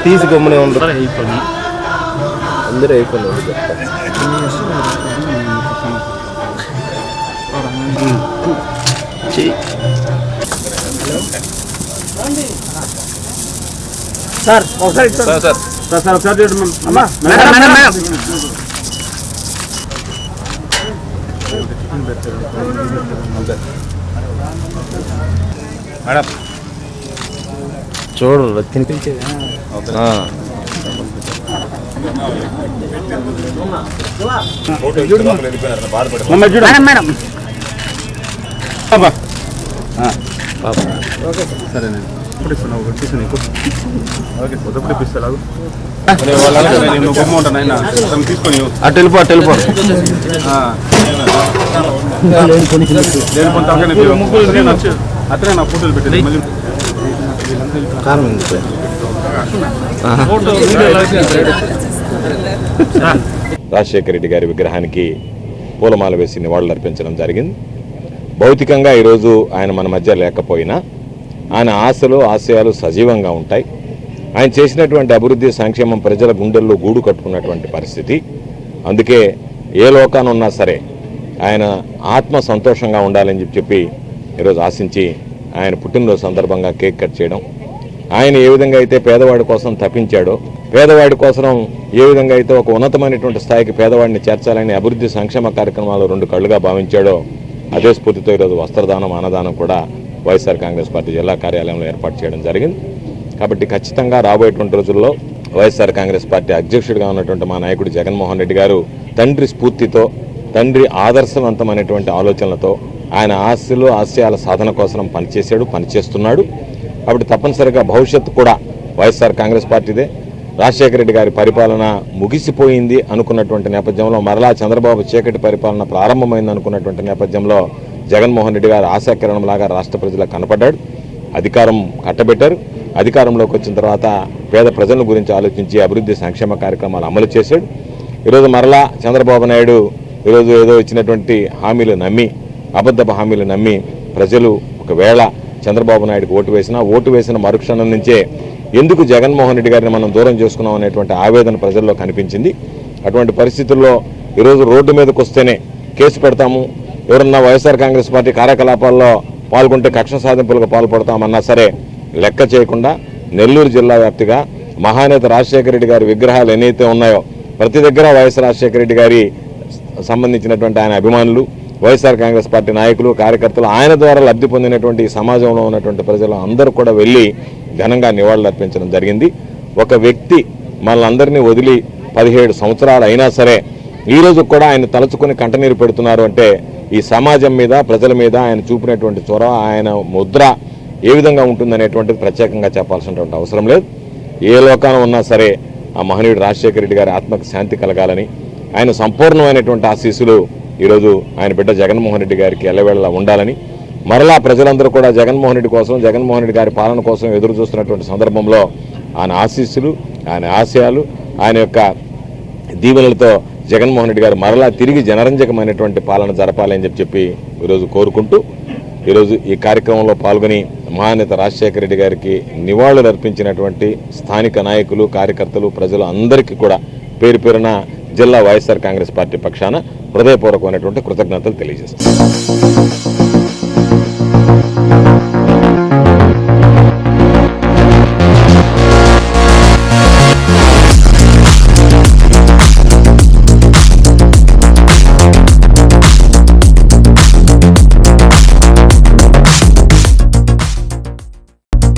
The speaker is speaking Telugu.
తీసి గమ్మునే ఉండరు అందరూ అయిపోయింది. సార్ ఒకసారి సార్ సార్ సార్ ఒకసారి అమ్మా మేడం మేడం మేడం మేడం చూడు తినిపించేది. మేడం సరేనండి ఇప్పుడు ఇస్తున్నావు ఓకే ఇప్పుడు ఇప్పిస్తాను బొమ్మ ఉంటాను ఆయన తీసుకొని అటు వెళ్ళిపో అతనే నా ఫోటోలు పెట్టేది రాజశేఖర రెడ్డి గారి విగ్రహానికి పూలమాల వేసి నివాళులు అర్పించడం జరిగింది. భౌతికంగా ఈరోజు ఆయన మన మధ్య లేకపోయినా ఆయన ఆశలు ఆశయాలు సజీవంగా ఉంటాయి. ఆయన చేసినటువంటి అభివృద్ధి సంక్షేమం ప్రజల గుండెల్లో గూడు కట్టుకున్నటువంటి పరిస్థితి. అందుకే ఏ లోకాన ఉన్నా సరే ఆయన ఆత్మ సంతోషంగా ఉండాలని చెప్పి ఈరోజు ఆశించి ఆయన పుట్టినరోజు సందర్భంగా కేక్ కట్ చేయడం, ఆయన ఏ విధంగా అయితే పేదవాడి కోసం తప్పించాడో, పేదవాడి కోసం ఏ విధంగా అయితే ఒక ఉన్నతమైనటువంటి స్థాయికి పేదవాడిని చేర్చాలని అభివృద్ధి సంక్షేమ కార్యక్రమాలు 2 కళ్ళుగా భావించాడో అదే స్ఫూర్తితో ఈరోజు వస్త్రదానం అన్నదానం కూడా వైఎస్ఆర్ కాంగ్రెస్ పార్టీ జిల్లా కార్యాలయంలో ఏర్పాటు చేయడం జరిగింది. కాబట్టి ఖచ్చితంగా రాబోయేటువంటి రోజుల్లో వైఎస్ఆర్ కాంగ్రెస్ పార్టీ అధ్యక్షుడిగా ఉన్నటువంటి మా నాయకుడు జగన్మోహన్ రెడ్డి గారు తండ్రి స్ఫూర్తితో, తండ్రి ఆదర్శవంతమైనటువంటి ఆలోచనలతో ఆయన ఆశలు ఆశయాల సాధన కోసం పనిచేస్తున్నాడు. కాబట్టి తప్పనిసరిగా భవిష్యత్తు కూడా వైఎస్ఆర్ కాంగ్రెస్ పార్టీదే. రాజశేఖర రెడ్డి గారి పరిపాలన ముగిసిపోయింది అనుకున్నటువంటి నేపథ్యంలో మరలా చంద్రబాబు చీకటి పరిపాలన ప్రారంభమైంది అనుకున్నటువంటి నేపథ్యంలో జగన్మోహన్ రెడ్డి గారు ఆశాకిరణంలాగా రాష్ట్ర ప్రజలకు కనపడ్డాడు. అధికారం కట్టబెట్టారు. అధికారంలోకి వచ్చిన తర్వాత పేద ప్రజల గురించి ఆలోచించి అభివృద్ధి సంక్షేమ కార్యక్రమాలు అమలు చేశాడు. ఈరోజు మరలా చంద్రబాబు నాయుడు ఈరోజు ఏదో ఇచ్చినటువంటి హామీలు నమ్మి, అబద్ధపు హామీలు నమ్మి ప్రజలు ఒకవేళ చంద్రబాబు నాయుడుకి ఓటు వేసిన మరుక్షణం నుంచే ఎందుకు జగన్మోహన్ రెడ్డి గారిని మనం దూరం చేసుకున్నాం అనేటువంటి ఆవేదన ప్రజల్లో కనిపించింది. అటువంటి పరిస్థితుల్లో ఈరోజు రోడ్డు మీదకి వస్తేనే కేసు పెడతాము, ఎవరన్నా వైఎస్ఆర్ కాంగ్రెస్ పార్టీ కార్యకలాపాల్లో పాల్గొంటే కక్ష సాధింపులకు పాల్పడతామన్నా సరే లెక్క చేయకుండా నెల్లూరు జిల్లా వ్యాప్తిగా మహానేత రాజశేఖర రెడ్డి గారి విగ్రహాలు ఎన్నైతే ఉన్నాయో ప్రతి దగ్గర వైఎస్ రాజశేఖర రెడ్డి గారి సంబంధించినటువంటి ఆయన అభిమానులు, వైఎస్ఆర్ కాంగ్రెస్ పార్టీ నాయకులు, కార్యకర్తలు, ఆయన ద్వారా లబ్ధి పొందినటువంటి సమాజంలో ఉన్నటువంటి ప్రజలు అందరూ కూడా వెళ్ళి ఘనంగా నివాళులు అర్పించడం జరిగింది. ఒక వ్యక్తి మనల్ని వదిలి 17 సంవత్సరాలు అయినా సరే ఈరోజు కూడా ఆయన తలుచుకుని కంటనీరు పెడుతున్నారు అంటే ఈ సమాజం మీద, ప్రజల మీద ఆయన చూపినటువంటి చొరవ, ఆయన ముద్ర ఏ విధంగా ఉంటుందనేటువంటిది ప్రత్యేకంగా చెప్పాల్సినటువంటి అవసరం లేదు. ఏ లోకాన ఉన్నా సరే ఆ మహనీయుడు రాజశేఖర రెడ్డి గారి ఆత్మకు శాంతి కలగాలని, ఆయన సంపూర్ణమైనటువంటి ఆశీస్సులు ఈరోజు ఆయన బిడ్డ జగన్మోహన్ రెడ్డి గారికి ఎల్లవేళలా ఉండాలని, మరలా ప్రజలందరూ కూడా జగన్మోహన్ రెడ్డి కోసం, జగన్మోహన్ రెడ్డి గారి పాలన కోసం ఎదురు చూస్తున్నటువంటి సందర్భంలో ఆయన ఆశీస్సులు, ఆయన ఆశయాలు, ఆయన యొక్క దీవెనలతో జగన్మోహన్ రెడ్డి గారు మరలా తిరిగి జనరంజకమైనటువంటి పాలన జరపాలని చెప్పి ఈరోజు కోరుకుంటూ ఈరోజు ఈ కార్యక్రమంలో పాల్గొని మహానేత రాజశేఖర రెడ్డి గారికి నివాళులు అర్పించినటువంటి స్థానిక నాయకులు, కార్యకర్తలు, ప్రజలు అందరికీ కూడా పేరు పేరున జిల్లా వైఎస్ఆర్ కాంగ్రెస్ పార్టీ పక్షాన హృదయపూర్వకమైనటువంటి కృతజ్ఞతలు తెలియజేస్తాను.